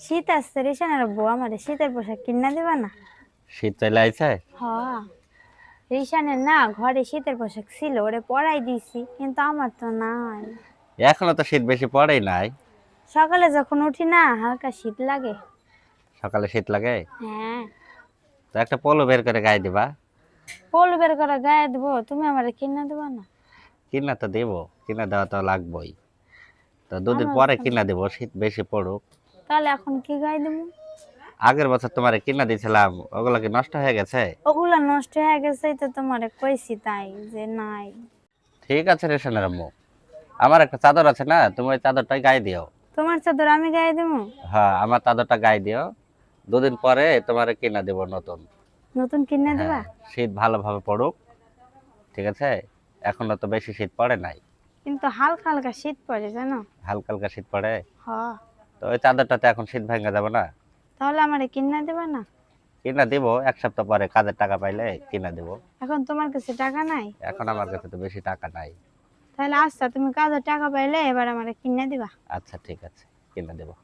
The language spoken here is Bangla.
শীত আসছে রেশনের আব্বু আমার শীতের পোশাক কিনা দিবা না? শীত চলে আইছে। হ্যাঁ, রেশনের না ঘরে শীতের পোশাক ছিল, ওরে পরাই দিছি, কিন্তু আমার তো নাই। এখনো তো শীত বেশি পড়েই নাই। সকালে যখন উঠি না হালকা শীত লাগে। সকালে শীত লাগে। হ্যাঁ। তো একটা পোলো বের করে গায়ে দিবা। পোল বের করে গায়ে দেবো, তুমি আমারে কিনা দিবা না? কিনা তো দেবো, কিনা দেওয়া তো লাগবেই। তো দুদিন আমার পরে তো কিনা নাই। দেবো, শীত বেশি পড়ুক। তাহলে এখন কি গায়ে দেবো? আগের বছর তোমারে কিনা দিয়েছিলাম, ওগুলো কি নষ্ট হয়ে গেছে? ওগুলা নষ্ট হয়ে গেছে তো তোমারে কইছি তাই যে নাই। ঠিক আছে রেশনের আম্মু, আমার একটা চাদর আছে না, তুমি ওই চাদরটাই গায়ে দিও। তোমার চাদর আমি গায়ে দেবো? হ্যাঁ, আমার চাদরটা গায়ে দিও। দুদিন পরে তোমারে কিনা দেবো নতুন। নতুন কিনে হ্যাঁ, দিবা? শীত ভালোভাবে পড়ুক। ঠিক আছে, এখনো তো বেশি শীত পড়ে নাই। কিন্তু হালকা হালকা শীত পড়ে জানো। হালকা হালকা শীত পড়ে। হ। তো ওই চাদরটাতে এখন শীত ভেঙে যাবে না। তাহলে আমারে কিনা দিবা না? কিনা দিব, এক সপ্তাহ পরে কাজের টাকা পাইলে কিনা দিব। এখন তোমার কাছে টাকা নাই? এখন আমার কাছে তো বেশি টাকা নাই। তাহলে আচ্ছা, তুমি কাজের টাকা পাইলে এবার আমারে কিনা দিবা। আচ্ছা ঠিক আছে, কিনা দেবো।